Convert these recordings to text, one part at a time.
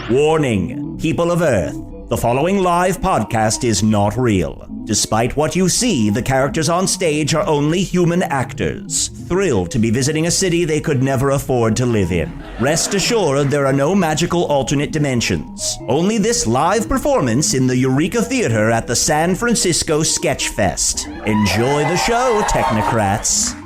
Warning, people of Earth. The following live podcast is not real. Despite what you see, the characters on stage are only human actors, thrilled to be visiting a city they could never afford to live in. Rest assured, there are no magical alternate dimensions. Only this live performance in the Eureka Theater at the San Francisco Sketchfest. Enjoy the show, technocrats.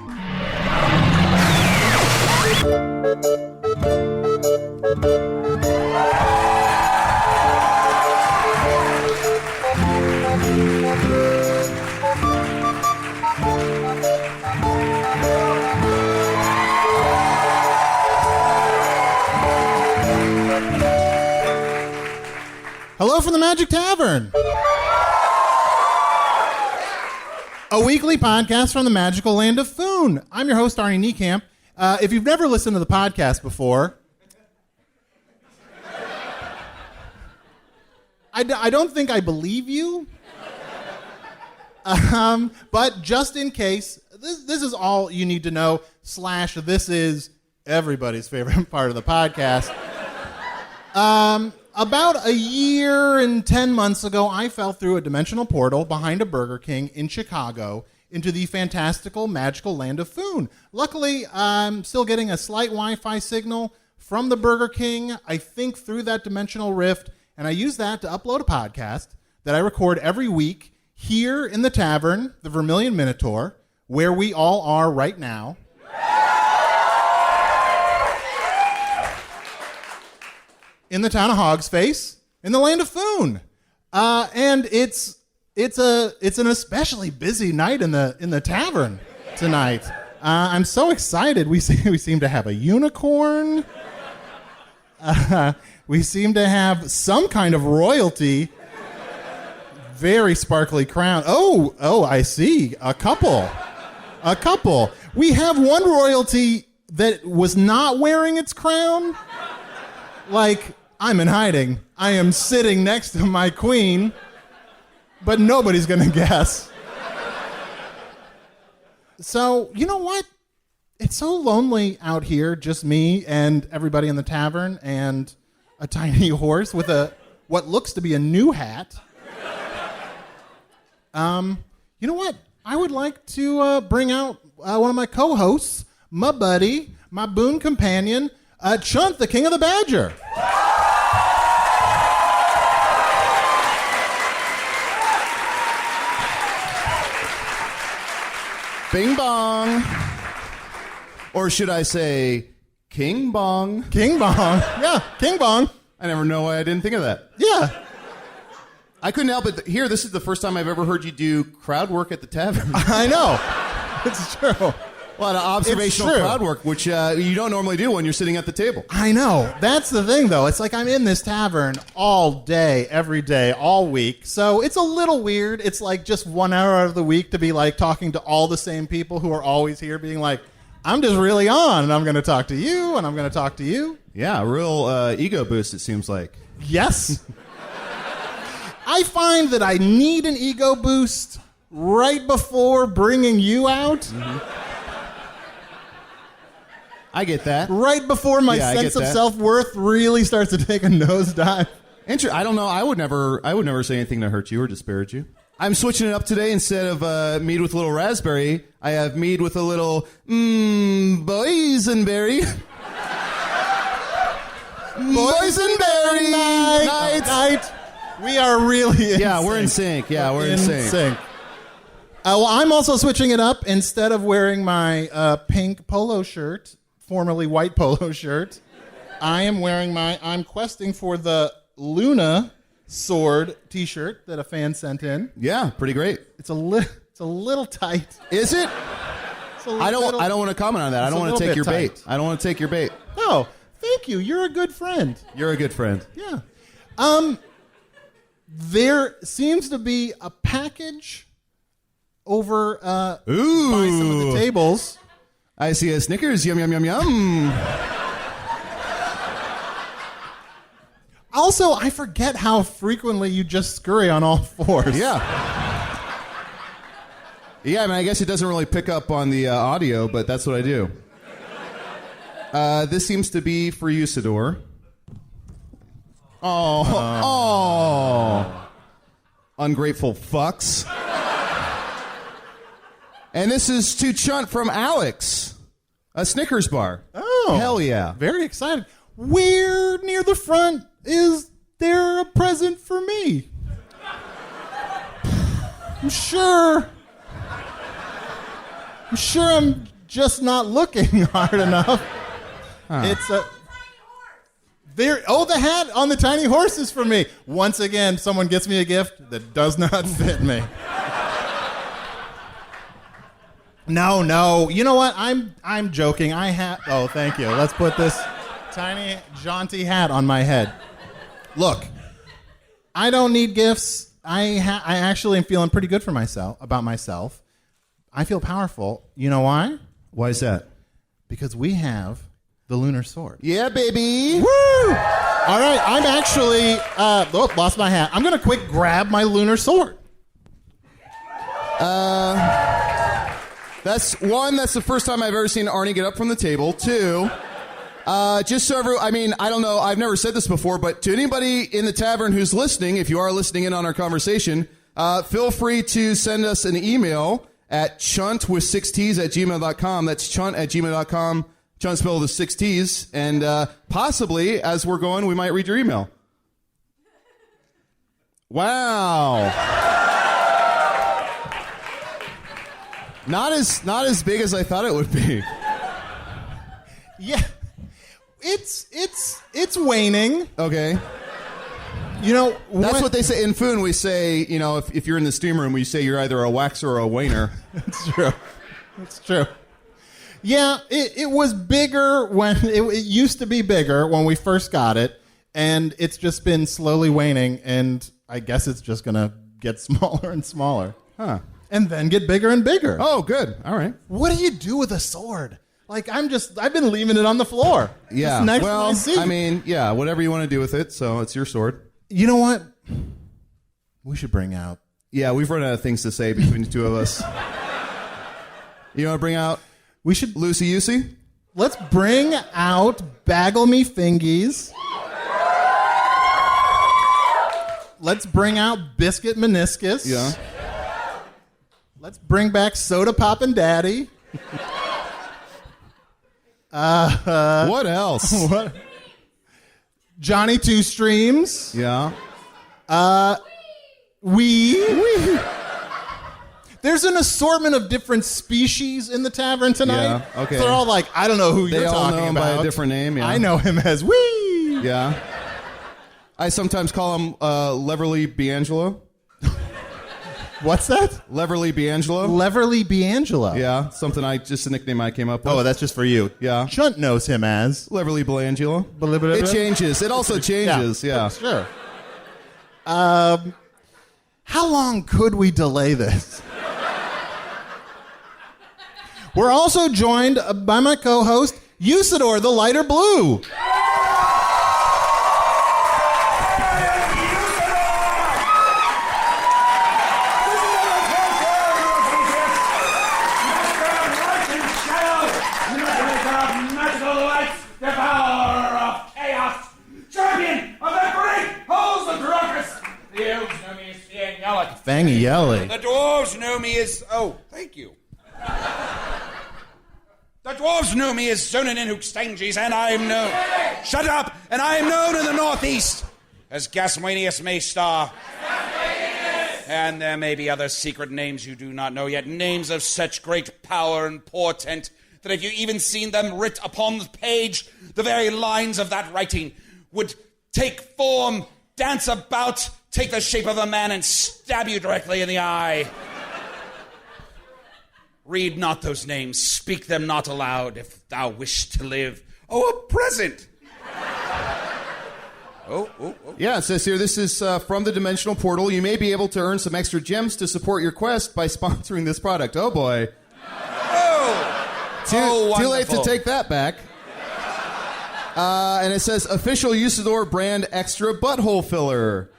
Hello from the Magic Tavern, a weekly podcast from the magical land of Foon. I'm your host, Arnie Niekamp. If you've never listened to the podcast before, I don't think I believe you. But just in case, this is all you need to know, / this is everybody's favorite part of the podcast. About a year and 10 months ago, I fell through a dimensional portal behind a Burger King in Chicago into the fantastical, magical land of Foon. Luckily, I'm still getting a slight Wi-Fi signal from the Burger King, I think through that dimensional rift, and I use that to upload a podcast that I record every week here in the Tavern, the Vermilion Minotaur, where we all are right now. In the town of Hogsface, in the land of Foon, and it's an especially busy night in the tavern tonight. I'm so excited. We seem to have a unicorn. We seem to have some kind of royalty. Very sparkly crown. Oh, I see. A couple. We have one royalty that was not wearing its crown. Like, I'm in hiding. I am sitting next to my queen, but nobody's going to guess. So, you know what? It's so lonely out here, just me and everybody in the tavern and a tiny horse with what looks to be a new hat. You know what? I would like to bring out one of my co-hosts, my buddy, my boon companion, Chunt, the king of the badger. Bing bong. Or should I say, king bong? King bong. Yeah, king bong. I never know why I didn't think of that. Yeah. I couldn't help it. Here, this is the first time I've ever heard you do crowd work at the tavern. I know. It's true. A lot of observational crowd work, which you don't normally do when you're sitting at the table. I know. That's the thing, though. It's like I'm in this tavern all day, every day, all week. So it's a little weird. It's like just 1 hour out of the week to be like talking to all the same people who are always here being like, I'm just really on, and I'm going to talk to you, and I'm going to talk to you. Yeah, a real ego boost, it seems like. Yes. I find that I need an ego boost right before bringing you out. Mm-hmm. I get that. Right before my sense of self-worth really starts to take a nosedive. I don't know. I would never say anything to hurt you or disparage you. I'm switching it up today. Instead of mead with a little raspberry, I have mead with a little boysenberry. Boysenberry night. We are really in sync. We're in sync. Yeah, we're in sync. Well, I'm also switching it up. Instead of wearing my pink polo shirt, formerly white polo shirt, I am wearing I'm questing for the Luna sword t-shirt that a fan sent in. Yeah, pretty great. It's a little tight. Is it? I don't want to comment on that. I don't want to take your bait. I don't want to take your bait. Oh, thank you. You're a good friend. You're a good friend. Yeah. There seems to be a package over by some of the tables. I see a Snickers. Yum, yum, yum, yum. Also, I forget how frequently you just scurry on all fours. Yeah. Yeah, I mean, I guess it doesn't really pick up on the audio, but that's what I do. This seems to be for Usidore. Oh. Ungrateful fucks. And this is to Chunt from Alex, a Snickers bar. Oh. Hell yeah. Very excited. Where near the front is there a present for me? I'm sure I'm just not looking hard enough. It's a... There, the hat on the tiny horse is for me. Once again, someone gets me a gift that does not fit me. No. You know what? I'm joking. Oh, thank you. Let's put this tiny, jaunty hat on my head. Look, I don't need gifts. I actually am feeling pretty good about myself. I feel powerful. You know why? Why is that? Because we have the lunar sword. Yeah, baby. Woo! All right, I'm actually... lost my hat. I'm going to quick grab my lunar sword. That's the first time I've ever seen Arnie get up from the table. 2, just so I don't know, I've never said this before, but to anybody in the tavern who's listening, if you are listening in on our conversation, feel free to send us an email at chunt with 6 T's at gmail.com. That's chunt at gmail.com. Chunt spelled with 6 T's. And possibly, as we're going, we might read your email. Wow. Not as big as I thought it would be. Yeah. It's waning. Okay. You know, that's what they say in Foon. We say, you know, if you're in the steam room, we say you're either a waxer or a waner. It's true. Yeah, it was bigger when it used to be bigger when we first got it, and it's just been slowly waning, and I guess it's just gonna get smaller and smaller. Huh. And then get bigger and bigger. Oh, good. All right. What do you do with a sword? Like, I've been leaving it on the floor. Yeah. Just next to my seat. I mean, yeah, whatever you want to do with it, so it's your sword. You know what? We should bring out... Yeah, we've run out of things to say between the two of us. You want to bring out... We should... Lucy Usy? Let's bring out Bagel Me Fingies. Let's bring out Biscuit Meniscus. Yeah. Let's bring back Soda Poppin' Daddy. What else? What? Johnny Two Streams. Yeah. There's an assortment of different species in the tavern tonight. Yeah, okay. So they're all like, I don't know who you're talking about. They all know him by a different name, yeah. I know him as Wee. Yeah. I sometimes call him Leverly Biangelo. What's that? Leverly Biangelo. Leverly Biangelo. Yeah, just a nickname I came up with. Oh, that's just for you. Yeah. Chunt knows him as Leverly Biangelo. It changes. It also changes, yeah. Sure. How long could we delay this? We're also joined by my co-host, Usidore, the lighter blue. Fangy Yelly. The dwarves know me as... Oh, thank you. The dwarves know me as Zonin in Hookstanges, and I am known... Shut up! And I am known in the northeast as Gaswanius Maystar. And there may be other secret names you do not know yet, names of such great power and portent that if you even seen them writ upon the page, the very lines of that writing would take form, dance about, take the shape of a man, and stab you directly in the eye. Read not those names, speak them not aloud, if thou wish to live. Oh, a present! Oh. Yeah, it says here, this is from the Dimensional Portal. You may be able to earn some extra gems to support your quest by sponsoring this product. Oh, boy. Too late to take that back. And it says, official Usidore brand extra butthole filler.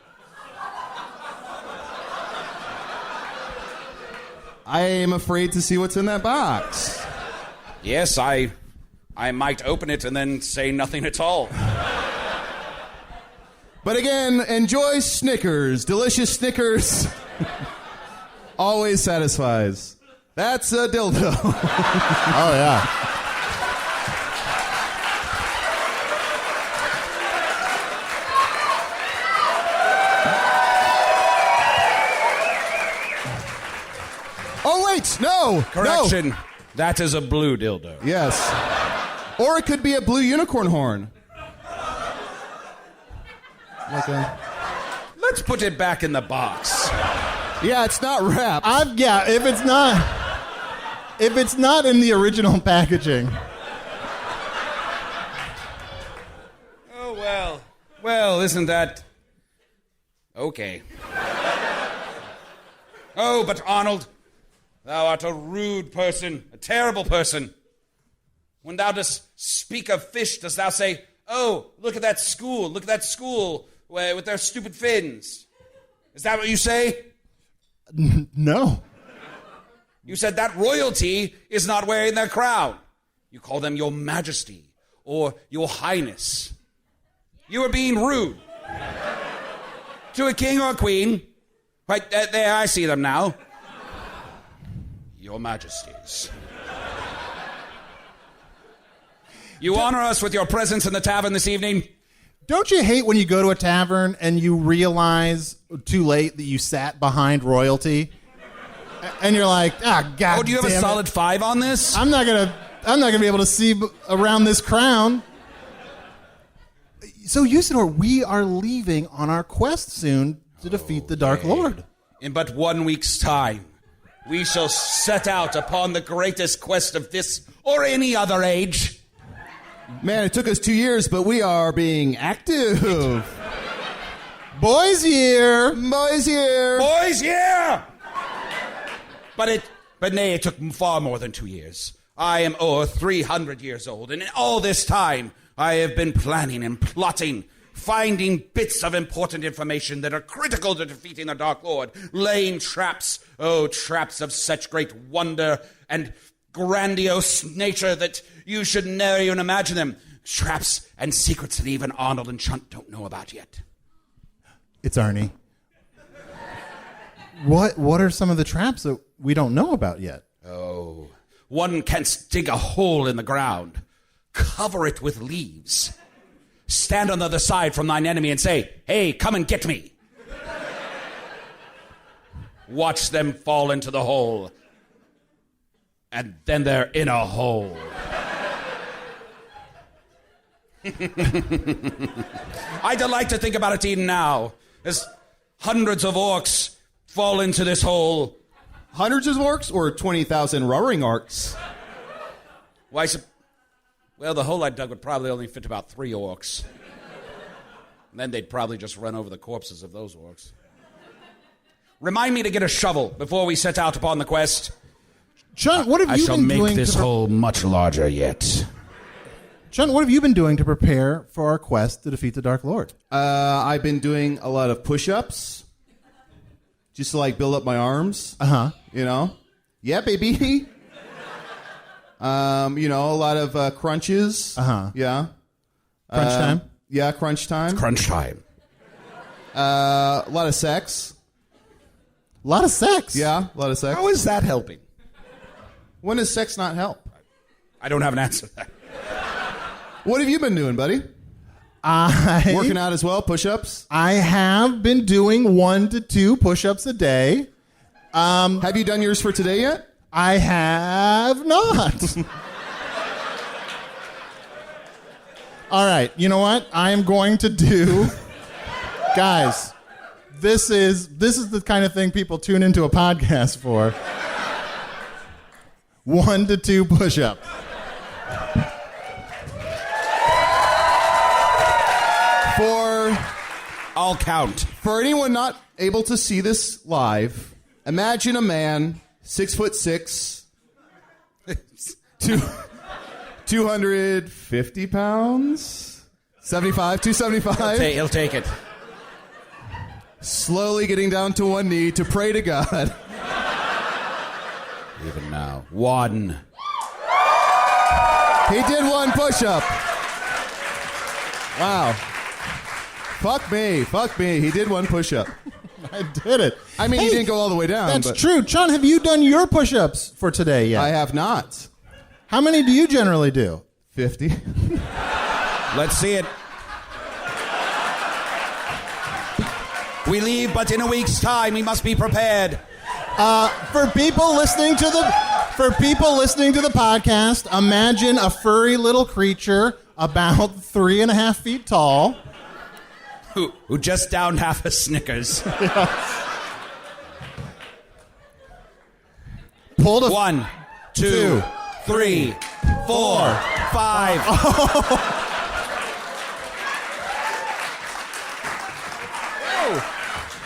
I am afraid to see what's in that box. Yes, I might open it and then say nothing at all. But again, enjoy Snickers. Delicious Snickers. Always satisfies. That's a dildo. Oh, yeah. Oh, wait, no. Correction. No. That is a blue dildo. Yes. Or it could be a blue unicorn horn. Let's put it back in the box. Yeah, it's not wrapped. If it's not in the original packaging. Oh, well. Well, isn't that... okay. Oh, but Arnold, thou art a rude person, a terrible person. When thou dost speak of fish, dost thou say, oh, look at that school with their stupid fins. Is that what you say? No. You said that royalty is not wearing their crown. You call them your majesty or your highness. You are being rude. To a king or a queen. Right, there, I see them now. Your majesties. You honor us with your presence in the tavern this evening. Don't you hate when you go to a tavern and you realize too late that you sat behind royalty? And you're like, God. Oh, do you have a solid 5 on this? I'm not gonna be able to see around this crown. So, Usidore, we are leaving on our quest soon to defeat the Dark Lord. In but 1 week's time, we shall set out upon the greatest quest of this or any other age. Man, it took us 2 years, but we are being active. Boys here. Boys here. Boys here! But nay, it took far more than 2 years. I am over 300 years old, and in all this time, I have been planning and plotting, finding bits of important information that are critical to defeating the Dark Lord, laying traps, traps of such great wonder and grandiose nature that you should never even imagine them. Traps and secrets that even Arnold and Chunt don't know about yet. It's Arnie. What are some of the traps that we don't know about yet? Oh, one can dig a hole in the ground, cover it with leaves, stand on the other side from thine enemy and say, hey, come and get me. Watch them fall into the hole. And then they're in a hole. I delight to think about it even now, as hundreds of orcs fall into this hole. Hundreds of orcs or 20,000 roaring orcs? Why, well, the hole I dug would probably only fit about 3 orcs. And then they'd probably just run over the corpses of those orcs. Remind me to get a shovel before we set out upon the quest. Chunt, what have you been doing? I shall make this hole much larger yet. Chunt, what have you been doing to prepare for our quest to defeat the Dark Lord? I've been doing a lot of push-ups, just to build up my arms. You know, yeah, baby. A lot of crunches. Yeah. Crunch time. Yeah, crunch time. It's crunch time. A lot of sex. A lot of sex. Yeah, a lot of sex. How is that helping? When does sex not help? I don't have an answer to that. What have you been doing, buddy? Working out as well, push-ups? I have been doing 1 to 2 push-ups a day. Have you done yours for today yet? I have not. All right, you know what? I am going to do... Guys, this is the kind of thing people tune into a podcast for. 1 to 2 push-ups. I'll count. For anyone not able to see this live, imagine a man, 6'6", 250 pounds, 275. He'll take it. Slowly getting down to one knee to pray to God. Even now. 1. He did 1 push-up. Wow. Fuck me. He did one push-up. I did it. I mean, he didn't go all the way down. That's true. Chunt, have you done your push-ups for today yet? I have not. How many do you generally do? 50. Let's see it. We leave, but in a week's time, we must be prepared. For people listening to the podcast, imagine a furry little creature about 3.5 feet tall. Who just downed half a Snickers. Pulled a 1, 2, 3, 4, 5.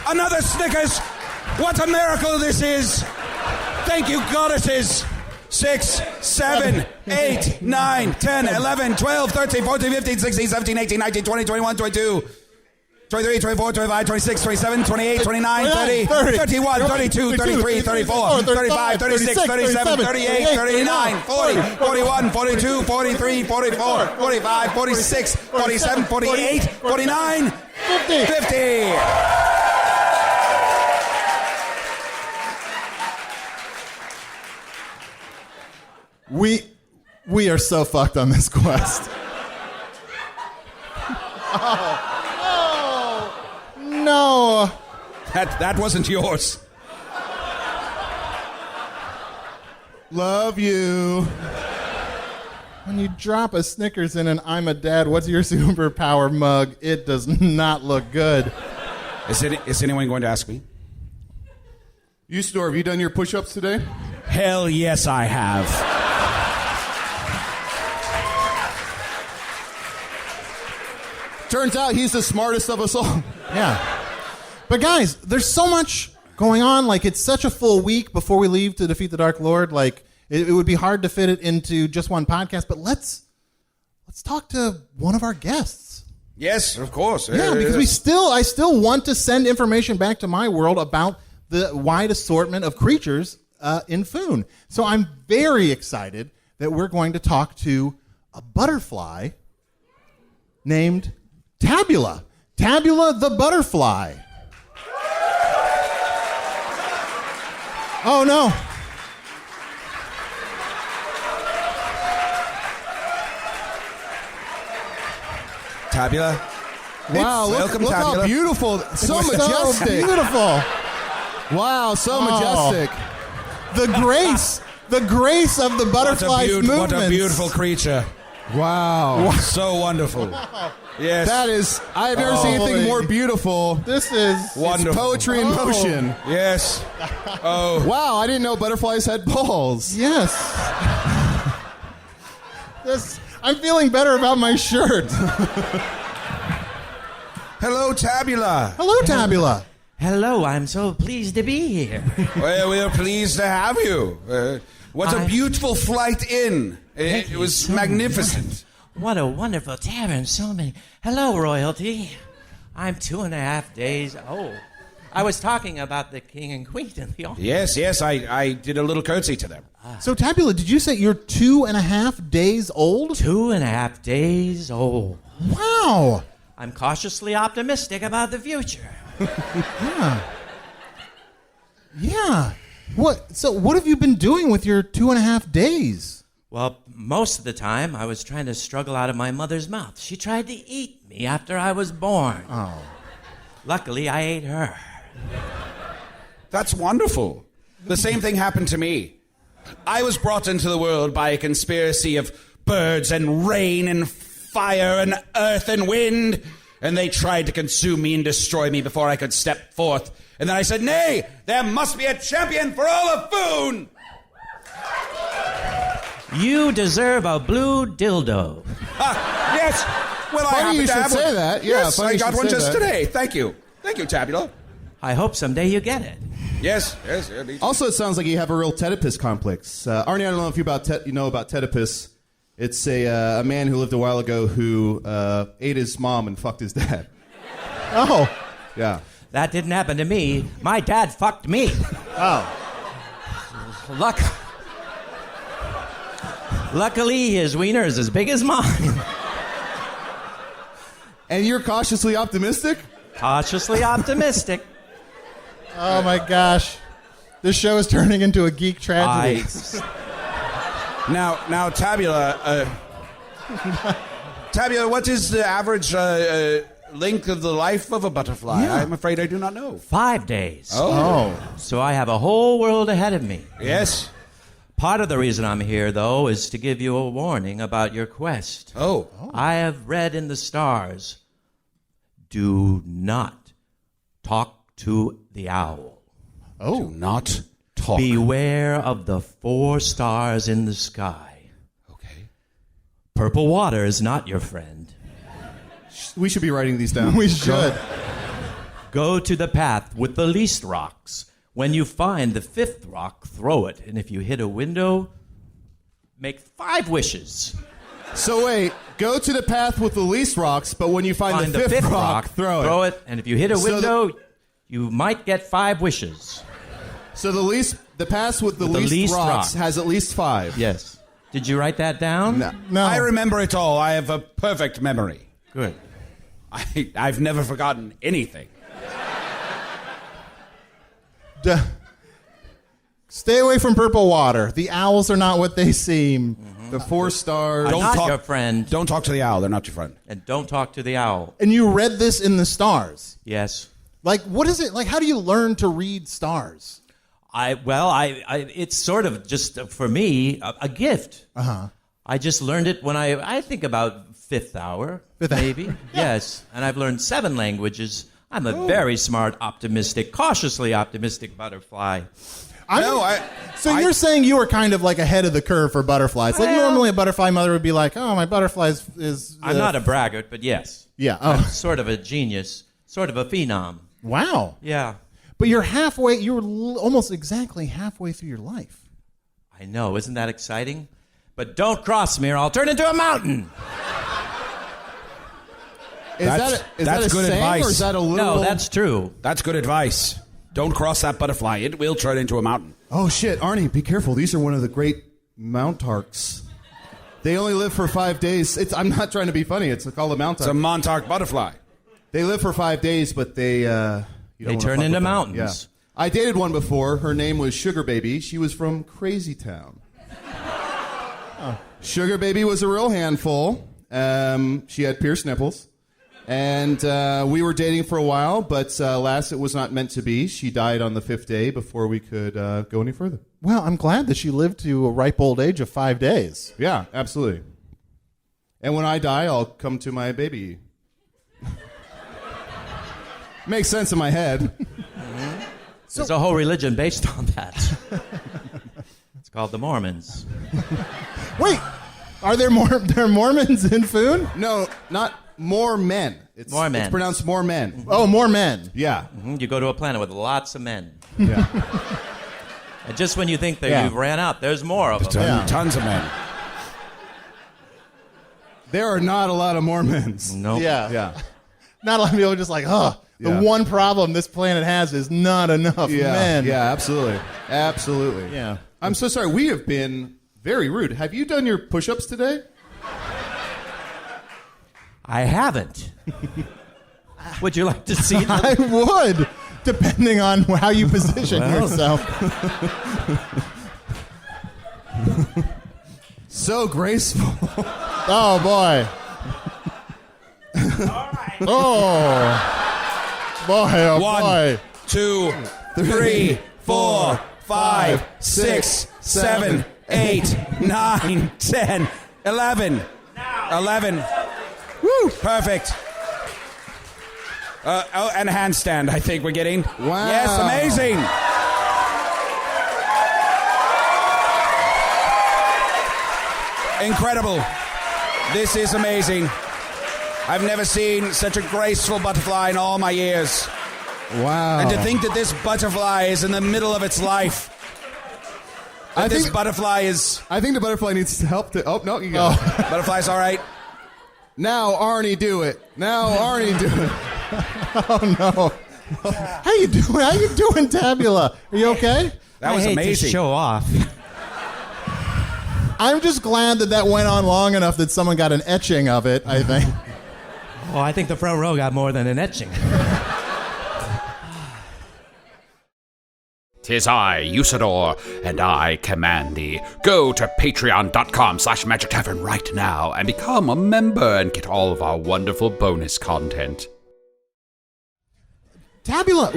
Another Snickers! What a miracle this is! Thank you, goddesses! 6, 7, 8, 9, 10, 11, 12, 13, 14, 15, 16, 17, 18, 19, 20, 21, 22, 23, 24, 25, 26, 27, 28, 29, 30, 31, 32, 33, 34, 35, 36, 37, 38, 39, 40, 41, 42, 43, 44, 45, 46, 47, 48, 49, 50. We are so fucked on this quest. No. That wasn't yours. Love you. When you drop a Snickers in an I'm a dad, what's your superpower mug, it does not look good. Is anyone going to ask me? Usidore, have you done your push-ups today? Hell yes, I have. Turns out he's the smartest of us all. Yeah. But guys, there's so much going on. Like, it's such a full week before we leave to defeat the Dark Lord. Like, it would be hard to fit it into just one podcast. But let's talk to one of our guests. Yes, of course. Yeah, because I still want to send information back to my world about the wide assortment of creatures in Foon. So I'm very excited that we're going to talk to a butterfly named Tabula. Tabula the butterfly. Oh, no. Tabula. Wow, look Welcome, how Tabula. beautiful. So majestic. So beautiful. Wow, so majestic. The grace of the butterfly's movements. What a beautiful creature. Wow. So wonderful. Yes. That is, I've never seen anything more beautiful. This is wonderful. It's poetry in motion. Yes. Oh. Wow, I didn't know butterflies had balls. Yes. I'm feeling better about my shirt. Hello, Tabula. Hello, Tabula. Hello, I'm so pleased to be here. Well, we're pleased to have you. What a beautiful flight in. It was magnificent. What a wonderful tavern. So many. Hello, royalty. I'm 2.5 days old. I was talking about the king and queen in the audience. Yes, I did a little curtsy to them. So, Tabula, did you say you're 2.5 days old? 2.5 days old. Wow. I'm cautiously optimistic about the future. Yeah. What have you been doing with your 2.5 days? Well, most of the time, I was trying to struggle out of my mother's mouth. She tried to eat me after I was born. Oh. Luckily, I ate her. That's wonderful. The same thing happened to me. I was brought into the world by a conspiracy of birds and rain and fire and earth and wind, and they tried to consume me and destroy me before I could step forth. And then I said, nay, there must be a champion for all of Foon! You deserve a blue dildo. Yes. Well, Funny I happen you to should have say one. that. Yeah, Yes, funny I you got should one say just that. today. Thank you. Thank you, Tabula. I hope someday you get it. Yes, yeah, me too. Also, it sounds like you have a real Oedipus complex. Arnie, I don't know if you know about Oedipus. It's a man who lived a while ago who ate his mom and fucked his dad. Oh. Yeah. That didn't happen to me. My dad fucked me. Oh. Luckily, his wiener is as big as mine. And you're cautiously optimistic? Cautiously optimistic. Oh my gosh. This show is turning into a geek tragedy. Now, Tabula. Tabula, what is the average length of the life of a butterfly? Yeah. I'm afraid I do not know. 5 days. Oh. So I have a whole world ahead of me. Yes. Part of the reason I'm here, though, is to give you a warning about your quest. Oh. I have read in the stars, do not talk to the owl. Do not talk. Beware of the 4 stars in the sky. Okay. Purple water is not your friend. We should be writing these down. We should. Go to the path with the least rocks. When you find the 5th rock, throw it. And if you hit a window, make 5 wishes. So wait, go to the path with the least rocks, but when you find the fifth rock, throw it. And if you hit a window, you might get 5 wishes. So the path with the least rocks has at least 5. Yes. Did you write that down? No. I remember it all. I have a perfect memory. Good. I've never forgotten anything. Stay away from purple water. The owls are not what they seem. Mm-hmm. The 4 stars. Don't talk your friend. Don't talk to the owl. They're not your friend. And don't talk to the owl. And you read this in the stars. Yes. Like, what is it? Like, how do you learn to read stars? It's sort of just, for me, a gift. Uh-huh. I just learned it when I think about 5th hour, maybe. Yes. And I've learned 7 languages. I'm a very smart, optimistic, cautiously optimistic butterfly. You're saying you were kind of like ahead of the curve for butterflies. Like normally a butterfly mother would be like, oh, my butterfly is I'm not a braggart, but yes. Yeah. I'm Oh. sort of a genius, sort of a phenom. Wow. Yeah. But you're almost exactly halfway through your life. I know. Isn't that exciting? But don't cross me or I'll turn into a mountain. Is that a good saying, advice. or is that a literal? No, that's true. That's good advice. Don't cross that butterfly. It will turn into a mountain. Oh shit, Arnie, be careful. These are one of the great Mountarks. They only live for 5 days. I'm not trying to be funny. It's called a Mountark. It's a Montauk butterfly. They live for 5 days, but they turn into mountains. Yeah. I dated one before. Her name was Sugar Baby. She was from Crazy Town. Sugar Baby was a real handful. She had pierced nipples. And we were dating for a while, but last it was not meant to be. She died on the 5th day before we could go any further. Well, I'm glad that she lived to a ripe old age of 5 days. Yeah, absolutely. And when I die, I'll come to my baby. Makes sense in my head. Mm-hmm. There's a whole religion based on that. It's called the Mormons. Wait, are there Mormons in Foon? No, not more men. It's pronounced more men. Oh, more men. Yeah. Mm-hmm. You go to a planet with lots of men. Yeah. And just when you think that you've ran out, there's more of them. Yeah. Tons of men. There are not a lot of Mormons. Nope. Yeah. Not a lot of people are just like, the one problem this planet has is not enough men. Yeah, absolutely. Absolutely. Yeah. I'm so sorry. We have been very rude. Have you done your push-ups today? I haven't. Would you like to see them? I would, depending on how you position yourself. So graceful. Oh, boy. Oh. Boy, oh, 1, boy. 2, 3, 4, 5, 6, 7, 8, 9, 10, 11. 11. Woo! Perfect. And a handstand, I think we're getting. Wow. Yes, amazing. Incredible. This is amazing. I've never seen such a graceful butterfly in all my years. Wow. And to think that this butterfly is in the middle of its life. I think butterfly is... I think the butterfly needs help to... Oh, no, you go. Butterfly's all right. Now, Arnie, do it. Now, Arnie, do it. Oh, no. How you doing, Tabula? Are you okay? That was I hate amazing. to show off. I'm just glad that went on long enough that someone got an etching of it, I think. Oh, I think the front row got more than an etching. 'Tis I, Usidore, and I command thee. Go to patreon.com/Magic Tavern right now and become a member and get all of our wonderful bonus content. Tabula,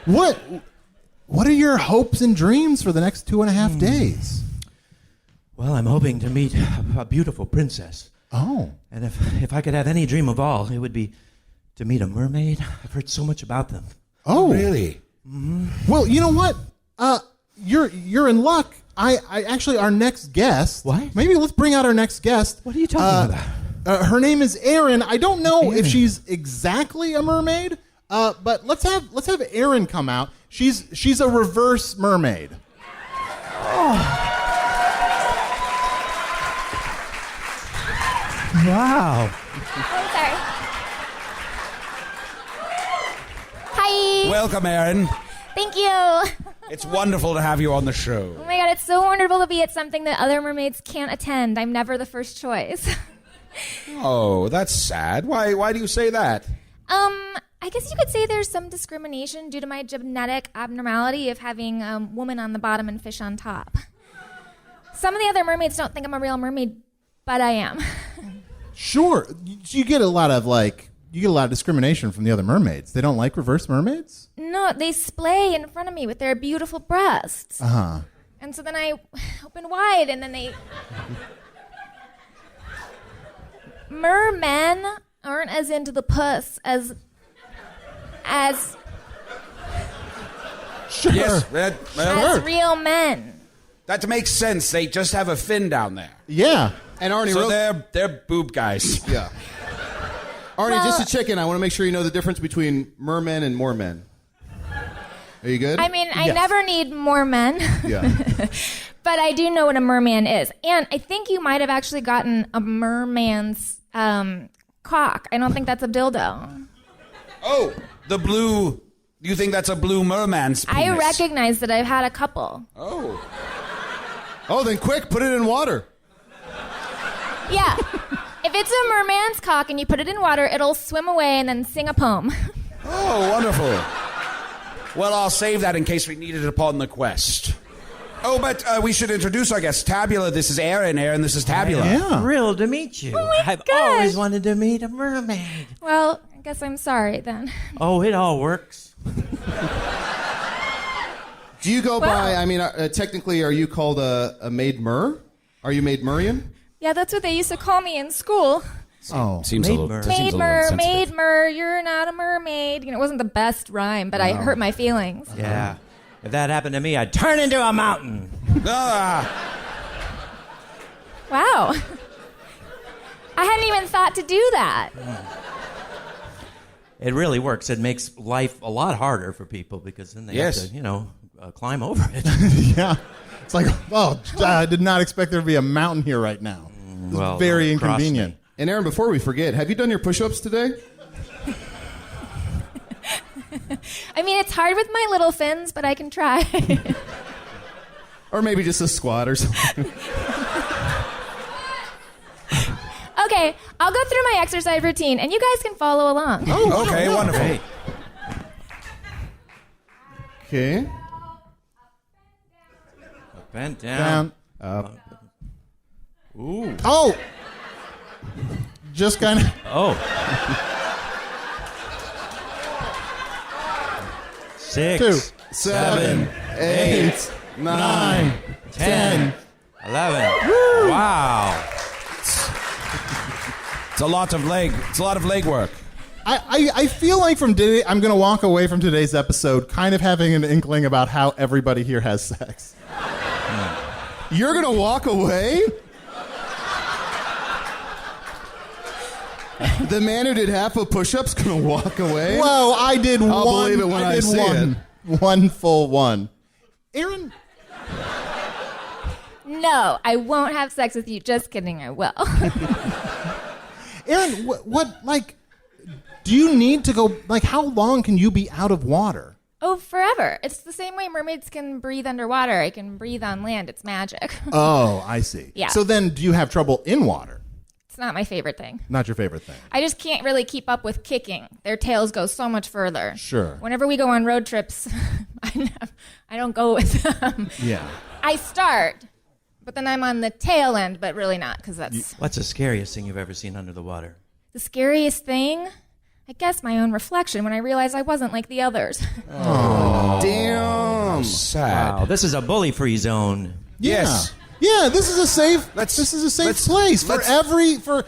what are your hopes and dreams for the next 2.5 days? Well, I'm hoping to meet a beautiful princess. Oh. And if I could have any dream of all, it would be to meet a mermaid. I've heard so much about them. Oh. Really? Mm-hmm. Well, you know what? You're in luck. I actually, our next guest. What? Maybe let's bring out our next guest. What are you talking about? Her name is Erin. I don't know if she's exactly a mermaid, but let's have Erin come out. She's a reverse mermaid. Oh. Wow. Oh, sorry. Hi. Welcome, Erin. Thank you. It's wonderful to have you on the show. Oh my god, it's so wonderful to be at something that other mermaids can't attend. I'm never the first choice. Oh, that's sad. Why do you say that? I guess you could say there's some discrimination due to my genetic abnormality of having woman on the bottom and fish on top. Some of the other mermaids don't think I'm a real mermaid, but I am. Sure. You get a lot of discrimination from the other mermaids. They don't like reverse mermaids? No, they splay in front of me with their beautiful breasts. Uh-huh. And so then I open wide, and then they... Mermen aren't as into the puss as Sure. Yes, as real men. that makes sense. They just have a fin down there. Yeah. And Arnie, So they're boob guys. yeah. Arnie, Well- just to check in, I want to make sure you know the difference between mermen and more men. Are you good? I mean, I Yes. never need more men. Yeah. But I do know what a merman is. And I think you might have actually gotten a merman's cock. I don't think that's a dildo. Oh, the blue. You think that's a blue merman's penis? I recognize that I've had a couple. Oh. Oh, then quick, put it in water. Yeah. If it's a merman's cock and you put it in water, it'll swim away and then sing a poem. Oh, wonderful. Well, I'll save that in case we need it upon the quest. Oh, but we should introduce our guest. Tabula, this is Erin. Erin, this is Tabula. Yeah. Thrilled to meet you. I've gosh. always wanted to meet a mermaid. Well, I guess I'm sorry then. Oh, it all works. Do you go Wow. by, I mean, technically, are you called a maid mer? Are you maid Murian? Yeah, that's what they used to call me in school. Oh. Seems Maid a little, mer. seems a Maid little mer, insensitive. maid mer, you're not a mermaid. You know, it wasn't the best rhyme, but I hurt my feelings. Yeah. If that happened to me, I'd turn into a mountain. Ah, Wow. I hadn't even thought to do that. It really works. It makes life a lot harder for people because then they Yes. have to, climb over it. Yeah. It's like, oh, I did not expect there to be a mountain here right now. It's Well, very don't cross inconvenient. me. And Erin, before we forget, have you done your push-ups today? I mean, it's hard with my little fins, but I can try. Or maybe just a squat or something? Okay, I'll go through my exercise routine, and you guys can follow along. okay, wonderful. Great. Okay. Up and down. Down. Ooh. Oh! Just kind of. Oh. 6, 2, 7, 8, 9. 10, 11. Wow. It's a lot of leg. It's a lot of leg work. I feel like from today, I'm going to walk away from today's episode kind of having an inkling about how everybody here has sex. You're going to walk away? The man who did half of push-ups going to walk away? Whoa, I did one. I'll believe it when I did see one. One full one. Erin? No, I won't have sex with you. Just kidding, I will. Erin, what, do you need to go, how long can you be out of water? Oh, forever. It's the same way mermaids can breathe underwater. I can breathe on land. It's magic. Oh, I see. Yeah. So then do you have trouble in water? It's not my favorite thing. Not your favorite thing. I just can't really keep up with kicking. Their tails go so much further. Sure. Whenever we go on road trips, I don't go with them. Yeah. I start, but then I'm on the tail end, but really not, because that's... What's the scariest thing you've ever seen under the water? The scariest thing? I guess my own reflection when I realized I wasn't like the others. Damn. Sad. Wow, this is a bully-free zone. Yes. Yeah, this is a safe. Let's- this is a safe let's- place for let's- every for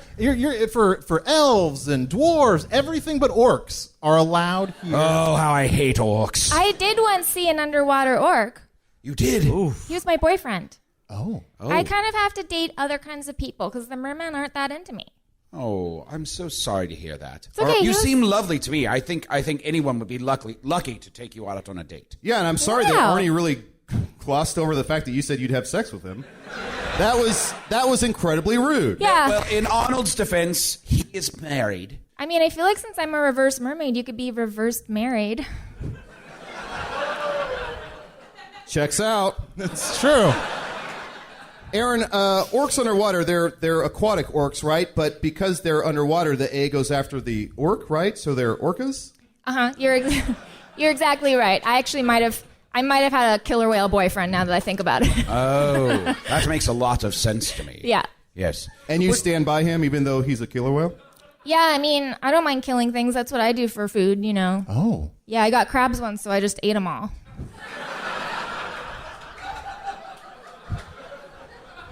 elves and dwarves. Everything but orcs are allowed here. Oh, how I hate orcs. I did once see an underwater orc. You did? He was my boyfriend. Oh. I kind of have to date other kinds of people because the mermen aren't that into me. Oh, I'm so sorry to hear that. It's okay, You he was- seem lovely to me. I think anyone would be lucky to take you out on a date. Yeah, and I'm sorry that Wow. Arnie really glossed over the fact that you said you'd have sex with him. That was incredibly rude. Yeah. Well, in Arnold's defense, he is married. I mean, I feel like since I'm a reverse mermaid, you could be reversed married. Checks out. It's true. Erin, orcs underwater, they're aquatic orcs, right? But because they're underwater, the A goes after the orc, right? So they're orcas? Uh-huh. You're exactly right. I might have had a killer whale boyfriend now that I think about it. Oh, that makes a lot of sense to me. Yeah. Yes. And you stand by him even though he's a killer whale? Yeah, I mean, I don't mind killing things. That's what I do for food, you know. Oh. Yeah, I got crabs once, so I just ate them all.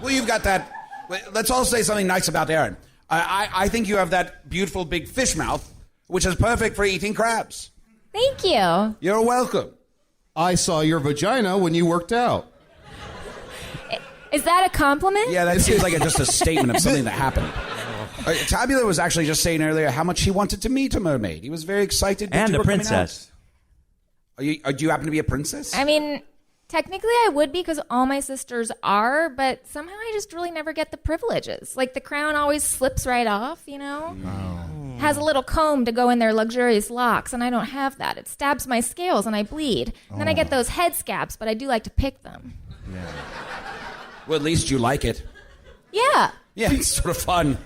Well, you've got that. Let's all say something nice about Erin. I think you have that beautiful big fish mouth, which is perfect for eating crabs. Thank you. You're welcome. I saw your vagina when you worked out. Is that a compliment? Yeah, that seems like just a statement of something that happened. Tabula was actually just saying earlier how much he wanted to meet a mermaid. He was very excited. that And you a were coming princess. out. Do you happen to be a princess? I mean, technically I would be because all my sisters are, but somehow I just really never get the privileges. Like the crown always slips right off, you know? Oh. Has a little comb to go in their luxurious locks, and I don't have that. It stabs my scales and I bleed. And then I get those head scabs, but I do like to pick them. Yeah. Well, at least you like it. Yeah. Yeah, it's sort of fun.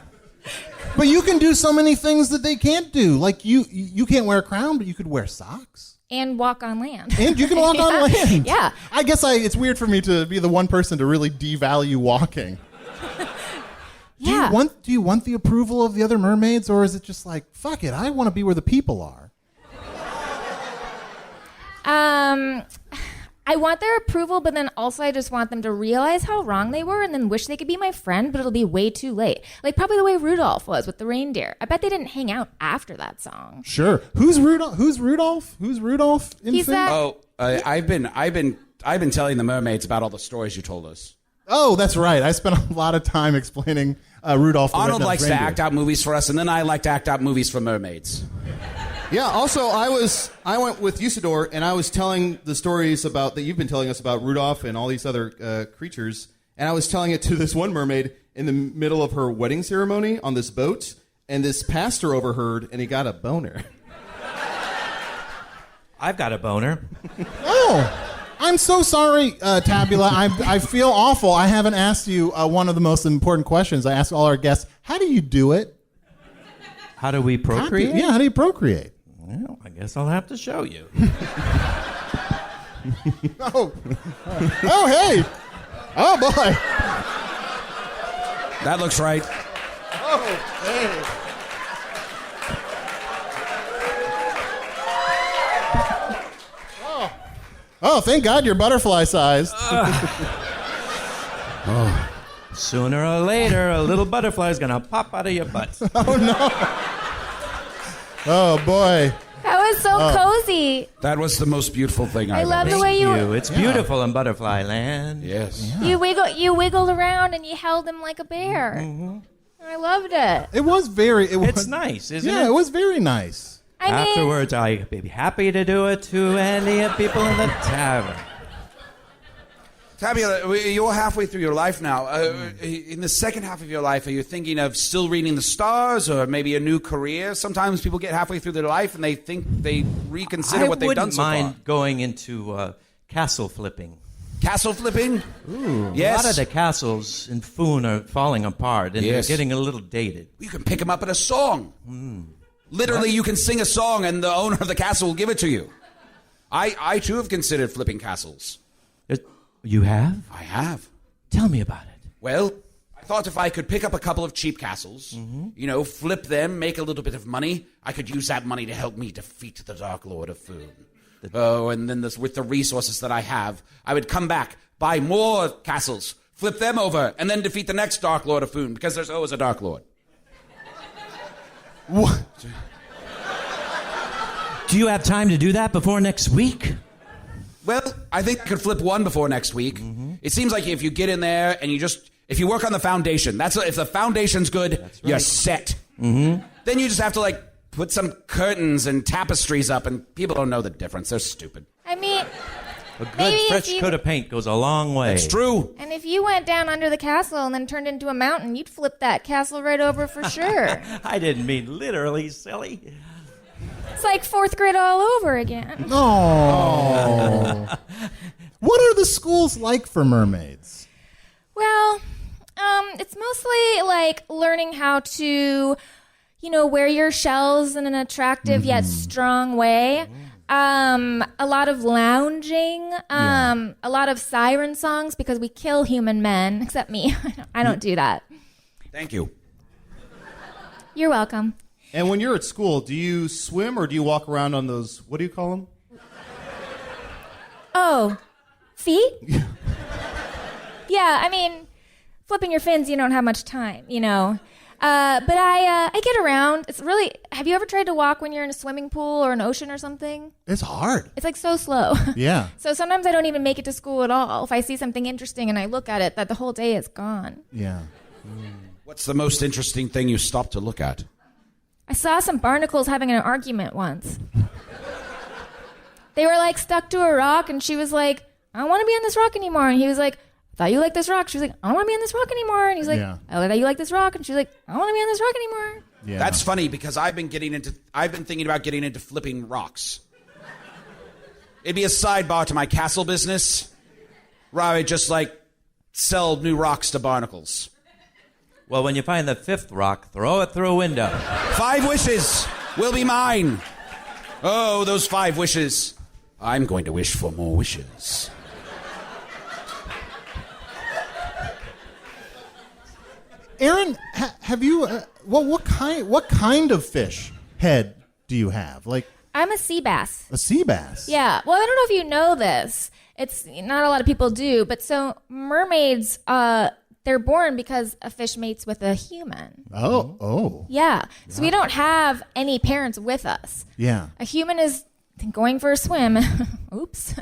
But you can do so many things that they can't do. Like you can't wear a crown, but you could wear socks. And walk on land. And you can walk on land. Yeah. I guess it's weird for me to be the one person to really devalue walking. Yeah. Do you want the approval of the other mermaids, or is it just like, fuck it, I want to be where the people are? I want their approval, but then also I just want them to realize how wrong they were and then wish they could be my friend, but it'll be way too late. Like probably the way Rudolph was with the reindeer. I bet they didn't hang out after that song. Sure. Who's Rudolph? Who's Rudolph? In He's thing? that- Oh, I've been telling the mermaids about all the stories you told us. Oh, that's right. I spent a lot of time explaining Rudolph. The Arnold Red-Nosed likes to Reindeer. act out movies for us, and then I like to act out movies for mermaids. Yeah, also I went with Usidore and I was telling the stories that you've been telling us about Rudolph and all these other creatures, and I was telling it to this one mermaid in the middle of her wedding ceremony on this boat, and this pastor overheard and he got a boner. I've got a boner. Oh, I'm so sorry, Tabula. I feel awful. I haven't asked you one of the most important questions. I ask all our guests, how do you do it? How do we procreate? Yeah, how do you procreate? Well, I guess I'll have to show you. Oh, hey. Oh, boy. That looks right. Oh, hey. Oh, thank God you're butterfly sized. Sooner or later, a little butterfly's gonna pop out of your butt. Oh, no. Oh, boy. That was so cozy. That was the most beautiful thing I I've love ever the way You. you It's beautiful in butterfly land. Yes. you wiggled around and you held him like a bear. Mm-hmm. I loved it. It was very... It's nice, isn't it? Yeah, it was very nice. I mean, Afterwards, I'd be happy to do it to any people in the tavern. Tabula, you're halfway through your life now. In the second half of your life, are you thinking of still reading the stars or maybe a new career? Sometimes people get halfway through their life and they think they reconsider what they've done so I far. wouldn't mind going into castle flipping. Castle flipping? Ooh, Yes. A lot of the castles in Foon are falling apart, and Yes. they're getting a little dated. You can pick them up in a song. Literally, you can sing a song and the owner of the castle will give it to you. I too have considered flipping castles. You have? I have. Tell me about it. Well, I thought if I could pick up a couple of cheap castles, flip them, make a little bit of money, I could use that money to help me defeat the Dark Lord of Foon. And then with the resources that I have, I would come back, buy more castles, flip them over, and then defeat the next Dark Lord of Foon, because there's always a Dark Lord. What? Do you have time to do that before next week? Well, I think I could flip one before next week. It seems like if you get in there and if you work on the foundation, if the foundation's good, you're set. Then you just have to put some curtains and tapestries up, and people don't know the difference. They're stupid. I mean, A good maybe fresh coat of paint goes a long way. It's true. and if you went down under the castle and then turned into a mountain, you'd flip that castle right over for sure. I didn't mean literally, silly. It's like fourth grade all over again. Oh. What are the schools like for mermaids? Well, it's mostly like learning how to, wear your shells in an attractive yet strong way. A lot of lounging, a lot of siren songs because we kill human men, except me. I don't do that. Thank you. You're welcome. And when you're at school, do you swim or do you walk around on those, what do you call them? Oh, feet? Yeah, I mean, flipping your fins, you don't have much time, But I get around. It's really, have you ever tried to walk when you're in a swimming pool or an ocean or something? It's hard. It's so slow. Yeah. So sometimes I don't even make it to school at all. If I see something interesting and I look at it, that the whole day is gone. Yeah. What's the most interesting thing you stopped to look at? I saw some barnacles having an argument once. They were stuck to a rock, and she was like, I don't want to be on this rock anymore. And he was like, I thought you liked this rock. She was like, I don't want to be on this rock anymore. And he's like, Yeah. I thought you liked this rock. And she's like, I don't want to be on this rock anymore. Yeah. That's funny because I've been thinking about getting into flipping rocks. It'd be a sidebar to my castle business where I would just sell new rocks to barnacles. Well, when you find the fifth rock, throw it through a window. 5 wishes will be mine. Oh, those 5 wishes. I'm going to wish for more wishes. Erin, have you? What kind of fish head do you have? I'm a sea bass. A sea bass? Yeah. Well, I don't know if you know this. It's not a lot of people do, but so mermaids, they're born because a fish mates with a human. Oh. Yeah. So we don't have any parents with us. Yeah. A human is going for a swim. Oops.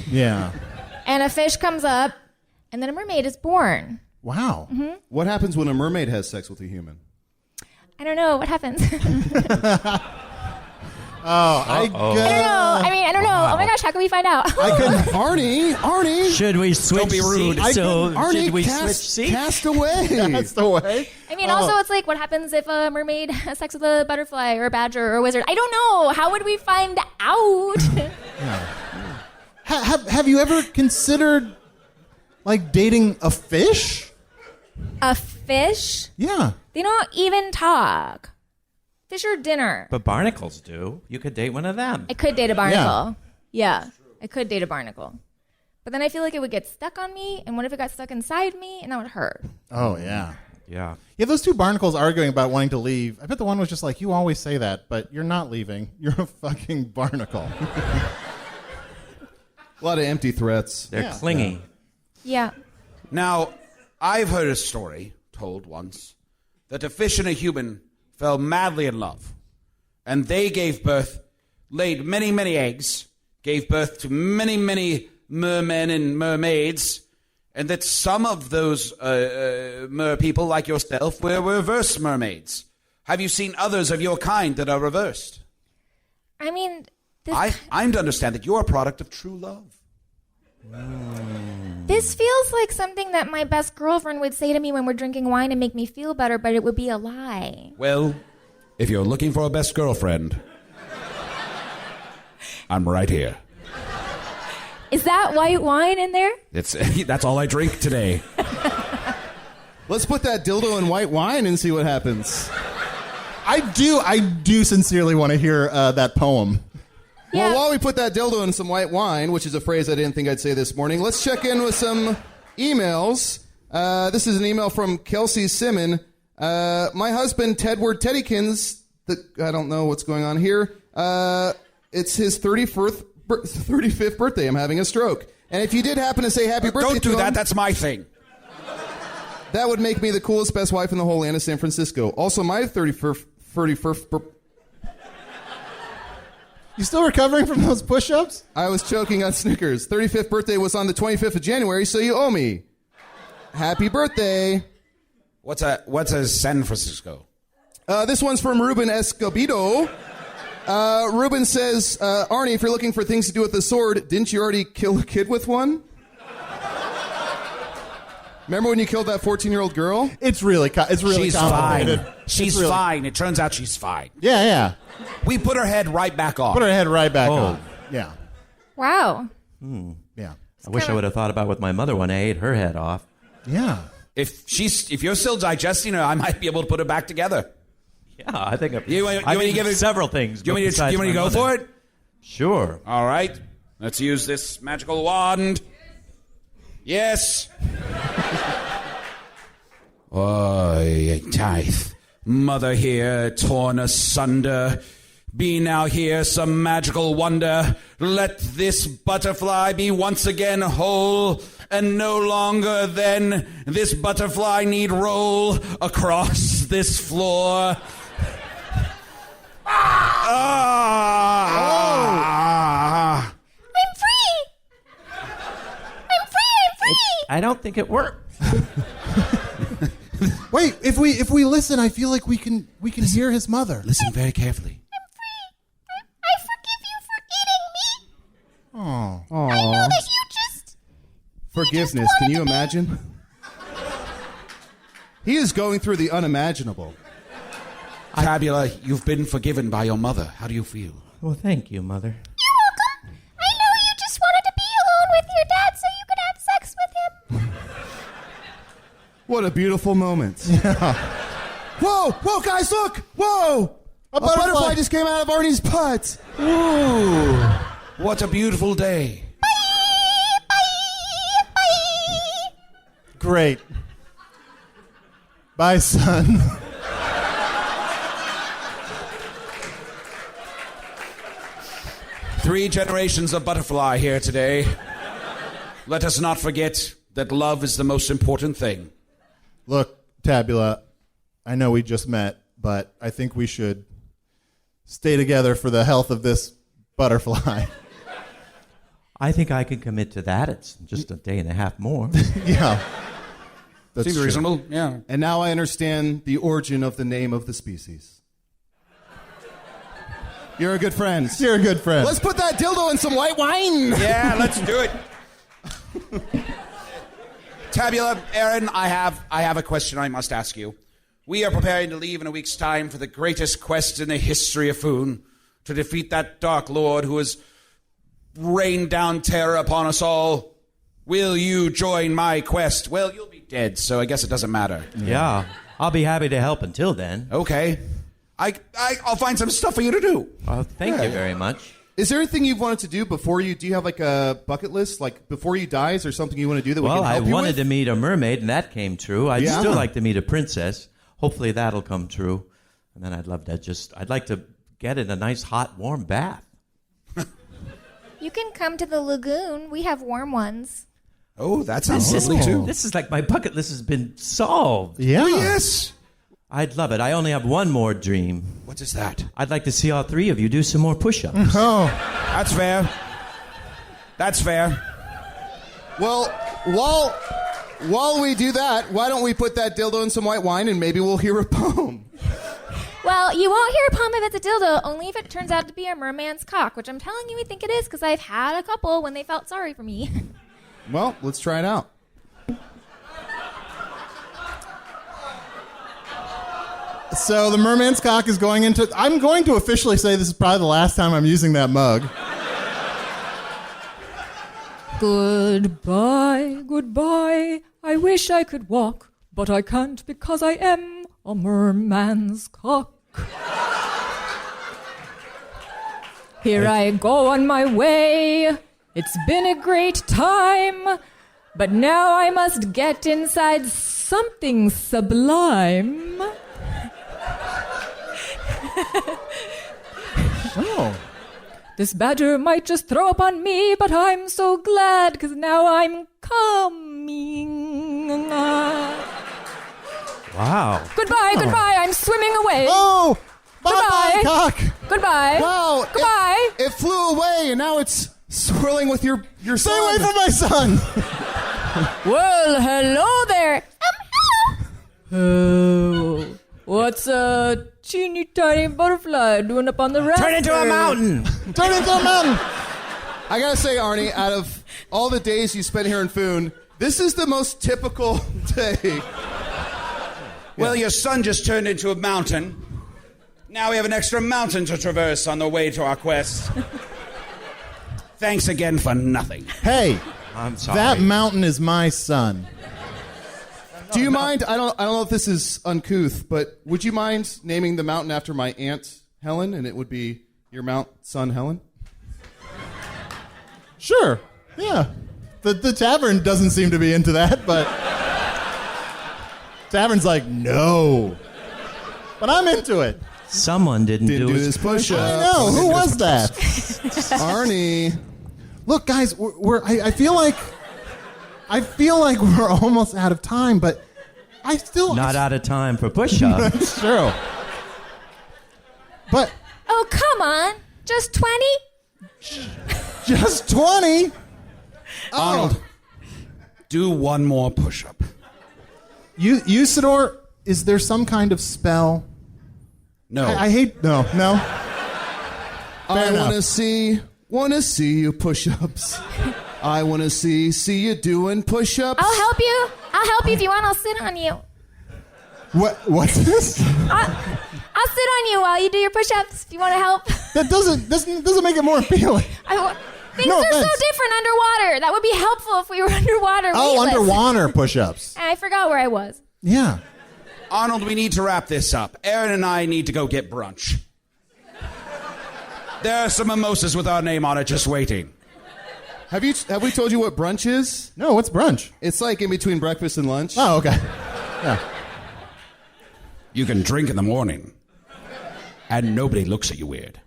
Yeah. And a fish comes up, and then a mermaid is born. Wow. Mm-hmm. What happens when a mermaid has sex with a human? I don't know. What happens? I don't know. I don't know. Wow. Oh my gosh, how can we find out? I couldn't. Arnie. Should we switch Don't be rude. seats? Arnie, Should we cast, switch seats? cast away. That's the way. I mean, also, it's what happens if a mermaid has sex with a butterfly or a badger or a wizard? I don't know. How would we find out? Have you ever considered dating a fish? A fish? Yeah. They don't even talk. Fish are dinner. But barnacles do. You could date one of them. I could date a barnacle. Yeah, I could date a barnacle. But then I feel like it would get stuck on me, and what if it got stuck inside me, and that would hurt? Oh, yeah. Yeah. Yeah, those two barnacles arguing about wanting to leave. I bet the one was just you always say that, but you're not leaving. You're a fucking barnacle. A lot of empty threats. They're clingy. Yeah. Now, I've heard a story told once that a fish and a human fell madly in love, and they laid many, many eggs, gave birth to many, many mermen and mermaids, and that some of those mer people like yourself were reverse mermaids. Have you seen others of your kind that are reversed? I mean, I'm to understand that you're a product of true love. This feels like something that my best girlfriend would say to me when we're drinking wine and make me feel better, but it would be a lie. Well, if you're looking for a best girlfriend, I'm right here. Is that white wine in there? That's all I drink today. Let's put that dildo in white wine and see what happens. I do sincerely want to hear that poem. Yeah. Well, while we put that dildo in some white wine, which is a phrase I didn't think I'd say this morning, let's check in with some emails. This is an email from Kelsey Simon. My husband, Tedward Teddykins, I don't know what's going on here. It's his 35th birthday. I'm having a stroke. And if you did happen to say happy birthday Don't do to that. him, That's my thing. that would make me the coolest, best wife in the whole land of San Francisco. Also, my 31st You still recovering from those push-ups? I was choking on Snickers. 35th birthday was on the 25th of January, so you owe me. Happy birthday. What's a San Francisco? This one's from Ruben Escobedo. Ruben says, Arnie, if you're looking for things to do with the sword, didn't you already kill a kid with one? Remember when you killed that 14-year-old girl? It's really She's complicated. fine. She's fine. It turns out she's fine. Yeah. We put her head right back on. Put her head right back Oh. on. Yeah. Wow. Yeah. I wish I would have thought about with my mother when I ate her head off. Yeah. If you're still digesting her, I might be able to put her back together. Yeah, I think You want to give it several things. You want me to go for it? Sure. All right. Let's use this magical wand. Yes. Oy, tithe. Mother here, torn asunder. Be now here some magical wonder. Let this butterfly be once again whole, and no longer then this butterfly need roll across this floor. I'm free. I'm free. I don't think it worked. Wait, if we listen, I feel like we can hear his mother. Listen very carefully. I forgive you for eating me. Oh. I know that you just... Forgiveness, can you imagine? He is going through the unimaginable. Tabula, you've been forgiven by your mother. How do you feel? Well, thank you, Mother. You're welcome. I know you just wanted to be alone with your dad so you could have sex with him. What a beautiful moment. Yeah. Whoa, guys, look! Whoa! A butterfly just came out of Arnie's butt. Ooh, what a beautiful day. Great. Bye, son. Three generations of butterfly here today. Let us not forget that love is the most important thing. Look, Tabula, I know we just met, but I think we should stay together for the health of this butterfly. I think I can commit to that. It's just a day and a half more. Yeah. That's Seems true. reasonable, yeah. And now I understand the origin of the name of the species. You're a good friend. You're a good friend. Let's put that dildo in some white wine. Yeah, let's do it. Tabula, Erin, I have a question I must ask you. We are preparing to leave in a week's time for the greatest quest in the history of Foon, to defeat that dark lord who has rained down terror upon us all. Will you join my quest? Well, you'll be dead, so I guess it doesn't matter. Yeah. I'll be happy to help until then. Okay. I'll find some stuff for you to do. Well, thank you very much. Is there anything you've wanted to do before you... Do you have like a bucket list? Like before you die, is there something you want to do that we can help you with? I wanted to meet a mermaid, and that came true. I'd Yeah. still like to meet a princess. Hopefully that'll come true. And then I'd like to get in a nice, hot, warm bath. You can come to the lagoon. We have warm ones. Oh, that sounds lovely, too. This is like my bucket list has been solved. Yeah. Oh, yes. I'd love it. I only have one more dream. What is that? I'd like to see all three of you do some more push-ups. Oh. That's fair. That's fair. Well, while we do that, why don't we put that dildo in some white wine and maybe we'll hear a poem. Well, you won't hear a poem if it's a dildo, only if it turns out to be a merman's cock, which I'm telling you we think it is because I've had a couple when they felt sorry for me. Well, let's try it out. So the merman's cock is going into... I'm going to officially say this is probably the last time I'm using that mug. Goodbye, goodbye. I wish I could walk, but I can't because I am a merman's cock. Here I go on my way. It's been a great time, but now I must get inside something sublime. Oh. This badger might just throw up on me, but I'm so glad, 'cause now I'm coming. Wow. Goodbye, goodbye, I'm swimming away. Oh! Goodbye. Bye-bye, cock! Goodbye. Wow. Goodbye. It flew away, and now it's swirling with your Stay son. away from my son! Well, hello there. Oh, what's a teeny tiny butterfly doing up on the raft? Turn into a mountain. Turn into a mountain! I gotta say, Arnie, out of all the days you spent here in Foon, this is the most typical day. Well, your son just turned into a mountain. Now we have an extra mountain to traverse on the way to our quest. Thanks again for nothing. Hey, I'm sorry. that mountain is my son. Do you mind? I don't know if this is uncouth, but would you mind naming the mountain after my aunt Helen, and it would be your son Helen? Sure, yeah. The tavern doesn't seem to be into that, but tavern's like, no. But I'm into it. Someone didn't do this push-up. I know. Who was that? Arnie. Look, guys, I feel like we're almost out of time, but I still Not out of time for push-up. That's true. But Oh, come on. Just 20? just 20. Arnold, do one more push-up. Usidore, is there some kind of spell? No. I hate no. I enough. want to see you push-ups. I want to see you doing push-ups. I'll help you. I'll help you if you want. I'll sit on you. What's this? I'll sit on you while you do your push-ups if you want to help. That doesn't make it more appealing. Things No are so offense. different underwater. That would be helpful if we were underwater. Oh, weightless. underwater push-ups. I forgot where I was. Yeah. Arnold, we need to wrap this up. Erin and I need to go get brunch. There are some mimosas with our name on it just waiting. Have we told you what brunch is? No, what's brunch? It's like in between breakfast and lunch. Oh, okay. Yeah. You can drink in the morning, and nobody looks at you weird.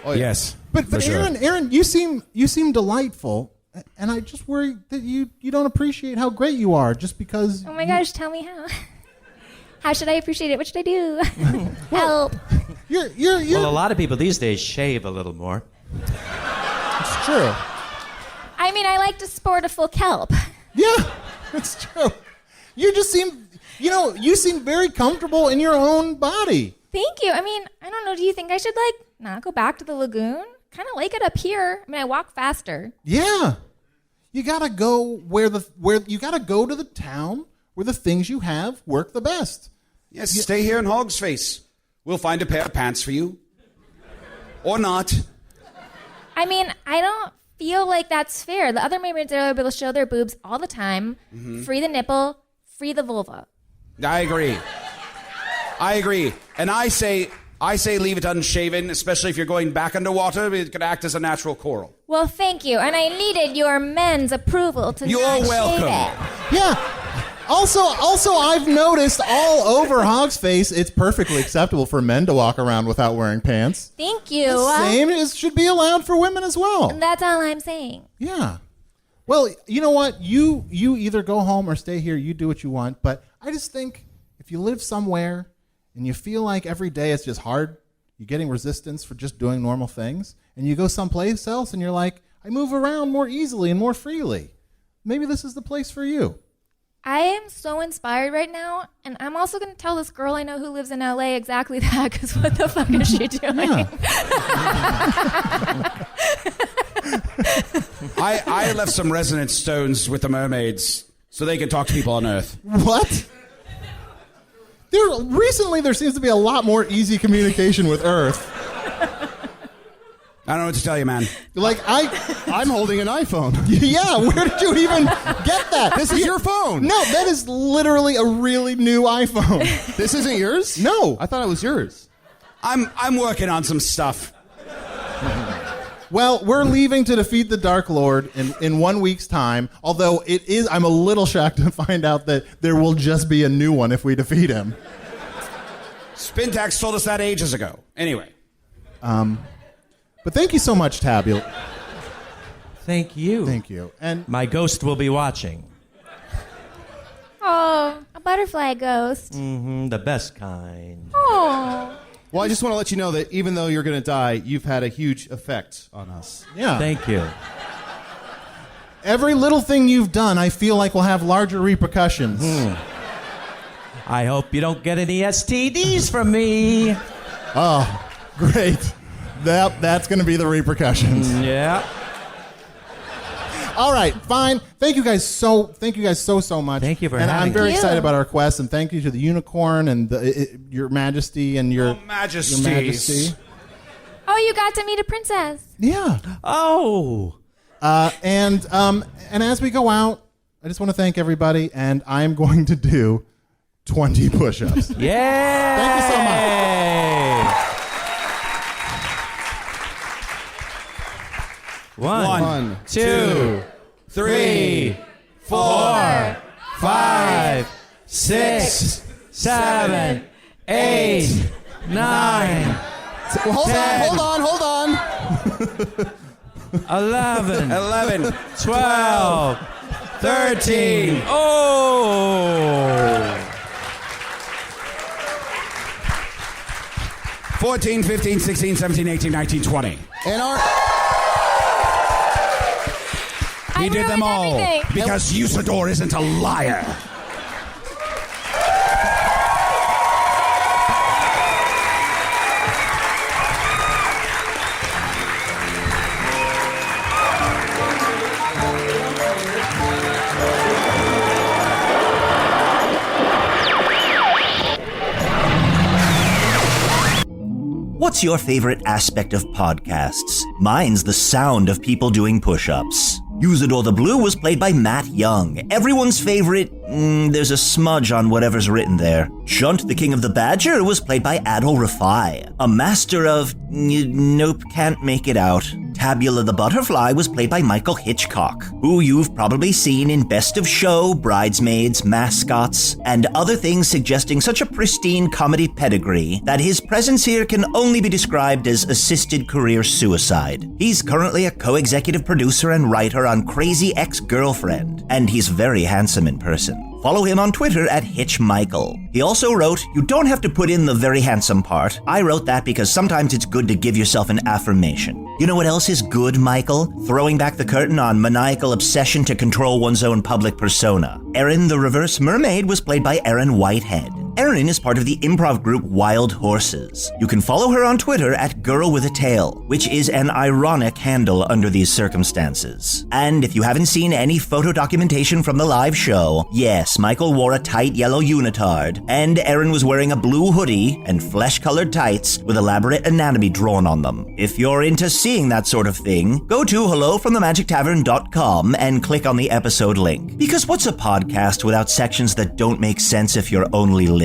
Oh, yeah. Yes, But for sure. Erin, you seem delightful, and I just worry that you don't appreciate how great you are just because. Oh my gosh, tell me how. How should I appreciate it? What should I do? Help. You're. Well, a lot of people these days shave a little more. It's true. I mean, I like to sport a full kelp. Yeah, it's true. You just seem, you seem very comfortable in your own body. Thank you. I mean, I don't know. Do you think I should not go back to the lagoon? Kind of like it up here. I mean, I walk faster. Yeah, you gotta go where you gotta go to the town where the things you have work the best. Yes, stay here in Hog's Face. We'll find a pair of pants for you. Or not. I mean, I don't feel like that's fair. The other mermaids are able to show their boobs all the time. Mm-hmm. Free the nipple, free the vulva. I agree. And I say leave it unshaven, especially if you're going back underwater. It could act as a natural coral. Well, thank you. And I needed your men's approval to You're not welcome. shave it. Yeah. Also, I've noticed all over Hog's Face, it's perfectly acceptable for men to walk around without wearing pants. Thank you. The same should be allowed for women as well. That's all I'm saying. Yeah. Well, you know what? You either go home or stay here. You do what you want. But I just think if you live somewhere and you feel like every day it's just hard, you're getting resistance for just doing normal things, and you go someplace else and you're like, I move around more easily and more freely. Maybe this is the place for you. I am so inspired right now, and I'm also going to tell this girl I know who lives in LA exactly that, because what the fuck is she doing? Yeah. I left some resonance stones with the mermaids so they can talk to people on Earth. What? Recently there seems to be a lot more easy communication with Earth. I don't know what to tell you, man. I'm holding an iPhone. Yeah, where did you even get that? This is your phone. No, that is literally a really new iPhone. This isn't yours? No. I thought it was yours. I'm working on some stuff. Well, we're leaving to defeat the Dark Lord in 1 week's time, although I'm a little shocked to find out that there will just be a new one if we defeat him. Spintax told us that ages ago. Anyway. But thank you so much, Tabula. Thank you. Thank you. And My ghost will be watching. Oh, a butterfly ghost. The best kind. Oh. Well, I just want to let you know that even though you're going to die, you've had a huge effect on us. yeah. Thank you. Every little thing you've done, I feel like will have larger repercussions. I hope you don't get any STDs from me. Oh, great. That's going to be the repercussions. Yeah. All right, fine. Thank you guys so much. Thank you for and having I'm very me. excited about our quest, and thank you to the unicorn and your Majesty and your Majesties. Your Majesty. Oh, you got to meet a princess. Yeah. Oh. And as we go out, I just want to thank everybody, and I'm going to do 20 push-ups. Yeah. Thank you so much. One, two, 3, 4, 5, 6, 7, 8, 9, Well, hold on. 11, 12, 13. Oh! 14, 15, 16, 17, 18, 19, 20. And He did them all everything. because Usidore isn't a liar. What's your favorite aspect of podcasts? Mine's the sound of people doing push-ups. Usidore the Blue was played by Matt Young. Everyone's favorite, there's a smudge on whatever's written there. Chunt, the King of the Badger, was played by Adal Rifai. A master of, nope, can't make it out. Tabula the Butterfly was played by Michael Hitchcock, who you've probably seen in Best of Show, Bridesmaids, Mascots, and other things suggesting such a pristine comedy pedigree that his presence here can only be described as assisted career suicide. He's currently a co-executive producer and writer on Crazy Ex-Girlfriend, and he's very handsome in person. Follow him on Twitter at HitchMichael. He also wrote, "You don't have to put in the very handsome part. I wrote that because sometimes it's good to give yourself an affirmation." You know what else is good, Michael? Throwing back the curtain on maniacal obsession to control one's own public persona. Erin the Reverse-Mermaid was played by Erin Whitehead. Erin is part of the improv group Wild Horses. You can follow her on Twitter at Girl with a Tail, which is an ironic handle under these circumstances. And if you haven't seen any photo documentation from the live show, yes, Michael wore a tight yellow unitard, and Erin was wearing a blue hoodie and flesh-colored tights with elaborate anatomy drawn on them. If you're into seeing that sort of thing, go to hellofromthemagictavern.com and click on the episode link. Because what's a podcast without sections that don't make sense if you're only listening?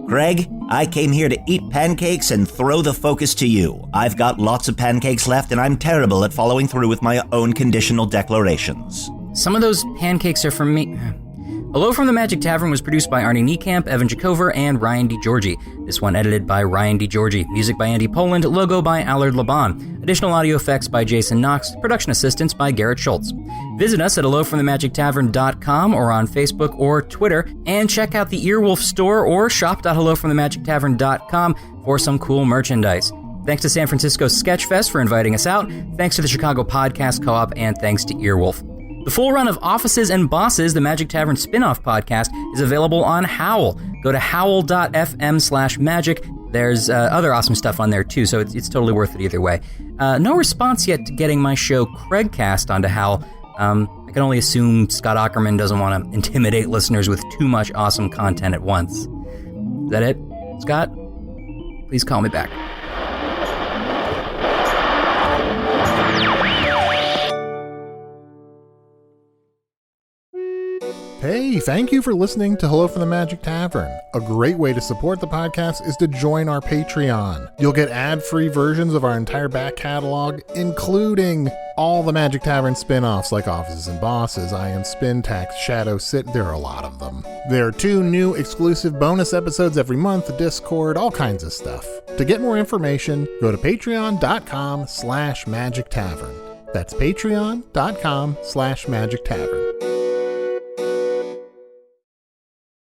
Greg, I came here to eat pancakes and throw the focus to you. I've got lots of pancakes left, and I'm terrible at following through with my own conditional declarations. Some of those pancakes are from me. Hello from the Magic Tavern was produced by Arnie Niekamp, Evan Jacover, and Ryan DiGiorgi. This one edited by Ryan DiGiorgi. Music by Andy Poland. Logo by Allard Laban. Additional audio effects by Jason Knox. Production assistance by Garrett Schultz. Visit us at hellofromthemagictavern.com or on Facebook or Twitter. And check out the Earwolf store or shop.hellofromthemagictavern.com for some cool merchandise. Thanks to San Francisco Sketchfest for inviting us out. Thanks to the Chicago Podcast Co-op, and thanks to Earwolf. The full run of Offices and Bosses, the Magic Tavern spin-off podcast, is available on Howl. Go to howl.fm/magic. There's other awesome stuff on there, too, so it's totally worth it either way. No response yet to getting my show Craigcast onto Howl. I can only assume Scott Aukerman doesn't want to intimidate listeners with too much awesome content at once. Is that it, Scott? Please call me back. Hey, thank you for listening to Hello from the Magic Tavern. A great way to support the podcast is to join our Patreon. You'll get ad-free versions of our entire back catalog, including all the Magic Tavern spin-offs like Offices and Bosses, I Am Spin Tax, Shadow Sit. There are a lot of them. There are 2 new exclusive bonus episodes every month, Discord, all kinds of stuff. To get more information, go to patreon.com/Magic Tavern. That's patreon.com/Magic Tavern.